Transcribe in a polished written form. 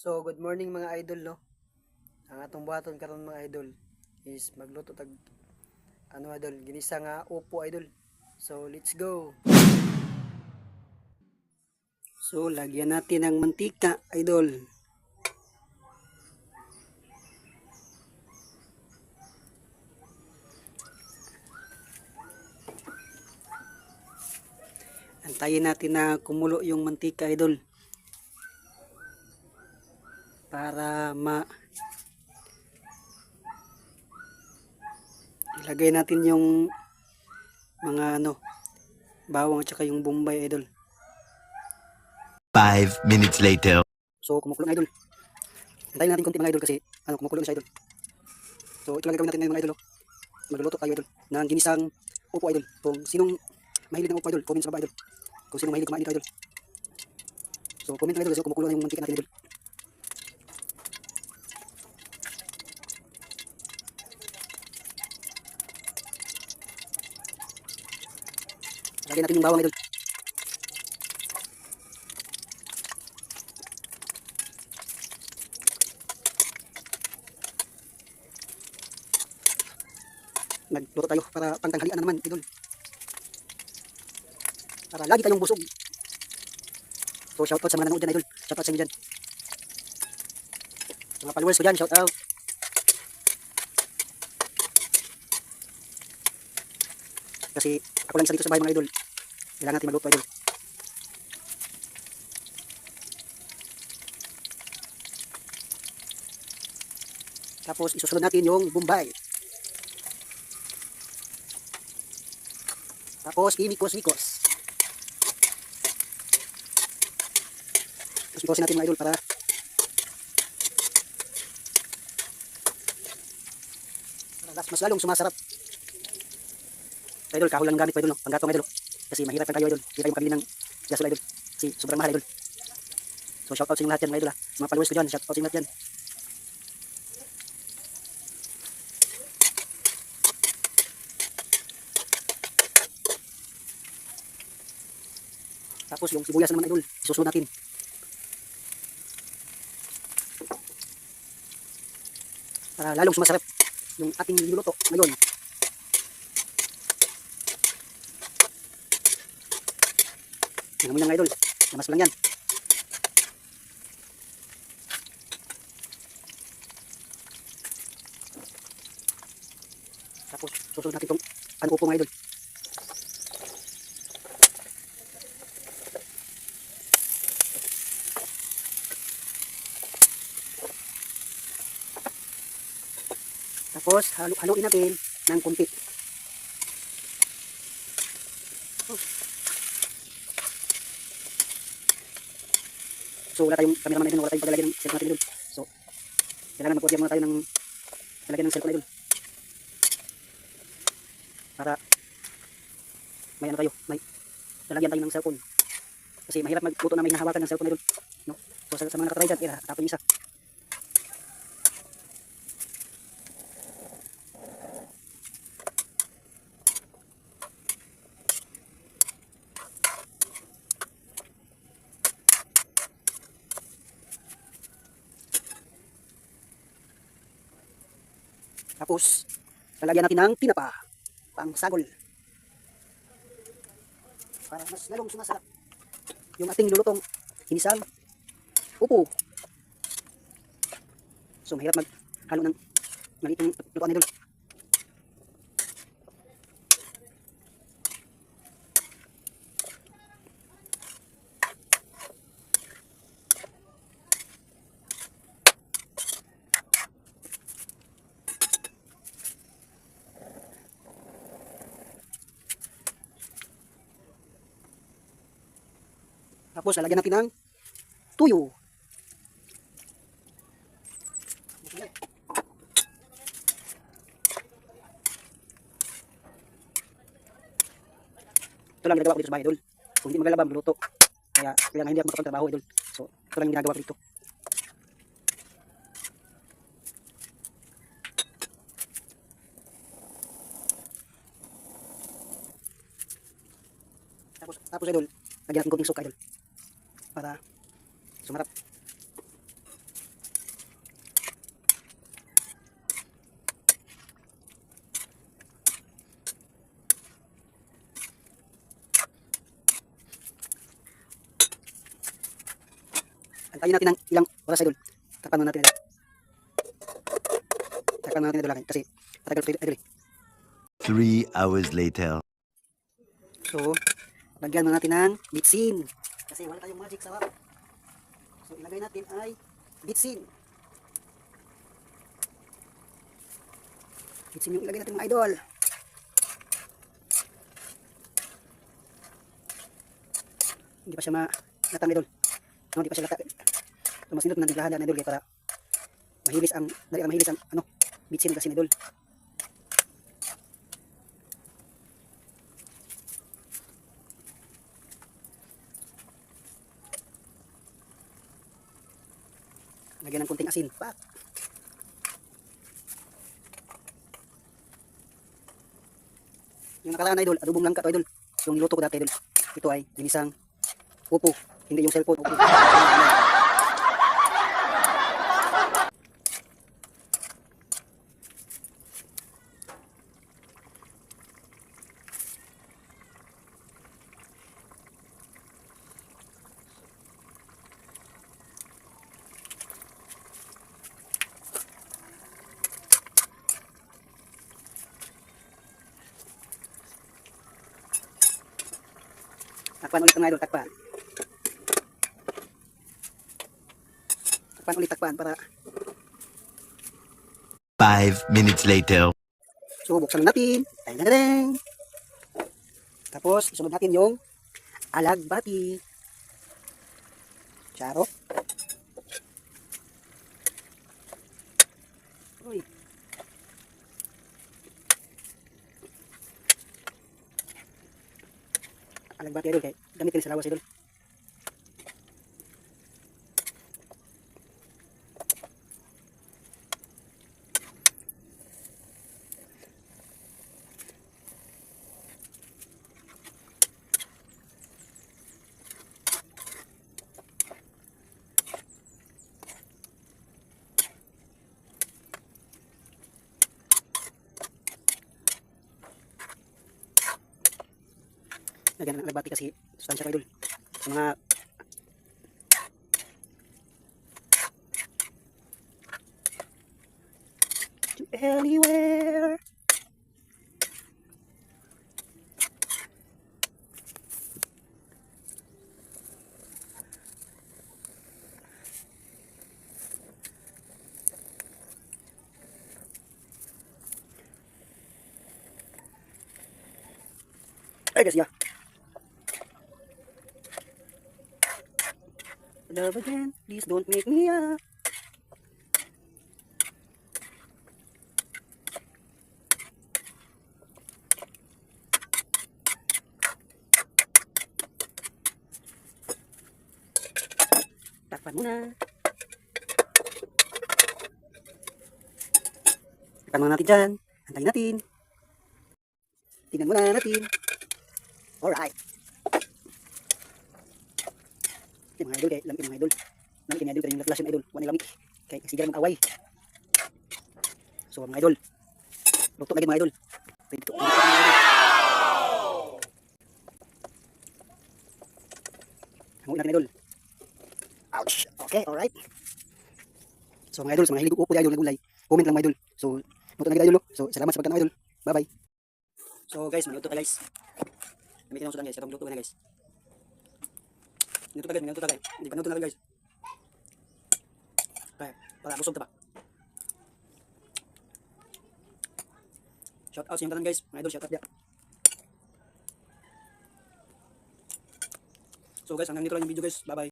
So, good morning mga idol, no? Ang atong buhaton karon mga idol is magluto tag idol, ginisa nga upo idol. So, let's go. So, lagyan natin ng mantika idol. Antayin natin na kumulo yung mantika idol. Para ilagay natin yung mga bawang at saka yung bombay idol. 5 minutes later. So, kumukulo na idol. Antayin natin konti mga idol kasi kumukulo na siya idol. So, ito lang gagawin natin ngayon mga idol. Magluluto tayo idol ng ginisang upo idol. Kung sinong mahilig ng upo idol, comment sa baba idol. Kung sinong mahilig kumain dito idol. So, comment lang idol kasi kumukulo na yung mantika natin idol. Lagyan natin yung bawang idol. Nagluto tayo para pangtanghalian na naman idol. Para lagi tayong busog. So shoutout sa mga nanood dyan idol. Shoutout sa inyo dyan. Sa mga followers ko dyan, shoutout. Kasi ako lang isa dito sa bahay mga idol. Kailangan natin magluto idol. Tapos isusunod natin yung bombay. Tapos imikos-mikos. Tapos ikosin natin mga idol para mas lalong sumasarap. Idol, kahon lang gamit pa idol, no? Panggatong idol. Kasi mahirap lang tayo idol. Hindi tayo makabili ng gasol idol. Kasi sobrang mahal idol. So shoutout sa inyo lahat yan mga idol ha. Sa mga followers ko dyan, shoutout sa inyo lahat yan. Tapos yung sibuyas naman idol, isusunod natin. Para lalong sumasarap yung ating niluluto ngayon. Tingnan mo lang idol, lamas lang yan. Tapos susunod natin itong upo mga idol. Tapos haluin natin ng kunti. So wala tayong cameraman idol, wala tayong paglalagay ng cellphone natin idol. So kailangan mag-order muna tayo ng lalagyan ng cellphone idol. Para may may lalagyan tayo ng cellphone. Kasi mahirap magluto na may hinahawakan ng cellphone idol, no? So sa mga nakatry dyan, tapon yung isa. Tapos lalagyan natin ng tinapa, pang sagol. Para mas lalong sumasarap yung ating nilulutong ginisang upo. So mahirap maghalo ng malitong lutuan idol. Tapos lalagyan natin ng tuyo. Ito lang ginagawa ko dito sa bahay idol. Kung hindi maglalaba, magluto. Kaya kailangan hindi ako makapagtrabaho idol. So ito lang ginagawa ko dito. Tapos idol, lagyan natin konting suka idol. Para sumarap. Antayin natin ng ilang oras idol. Takpan muna natin idol. Takpan muna natin idol lang kasi matagal ito idol. 3 hours later. So, lagyan muna natin ng bitsin. Kasi wala tayong magic sarap. So, ilagay natin ay bitsin. Bitsin yung ilagay natin mga idol. Hindi pa siya matang idol. No, hindi pa siya lata. So, mas nindot na naglahan idol kaya para mahilis ang, dali ang mahilis ang ano, bitsin kasi idol. Lagyan ng konting asin. Pak! Yung nakaraan idol, adobong langka to idol. Yung niluto ko dati idol. Ito ay ginisang upo, hindi yung cellphone upo. Takpan ulit mga idol, takpan. Takpan ulit, takpan para 5 minutes later. so buksan natin. Dang. Tapos isunod natin yung alagbati. Charo. Uy. Alagbati idol kay gamitin sa lawas idol. Lagyan ng alagbati kasi sustansya ko idol. Sa mga to anywhere. Ay guys ya. Love again, please don't make me up. Takpan muna. Takpan muna natin dyan. Antayin natin. Tingnan muna natin. Alright. Yung mga idol, kaya lamig mga idol. Lamig mga idol, kaya yung flash yung idol. Huwag lamig. Kaya sigar mag-away. So mga idol, luto lagi mga idol. Pwede ito mga idol. Hanguin natin idol. Ouch! Okay, alright. So mga idol, sa mga hilig upo di idol nagulay, comment lang mga idol. So, luto na idol. So, salamat sa pagkano idol. Bye-bye. So guys, magluto na guys. Gamitin ang sudan guys, itong luto na guys. Minuto tagay. Hindi pa minuto na guys. Okay, para busog ta ba. Shout out sa inyong tanan guys, mga idol, shout out dia. So guys, hanggang dito lang yung video guys. Bye bye.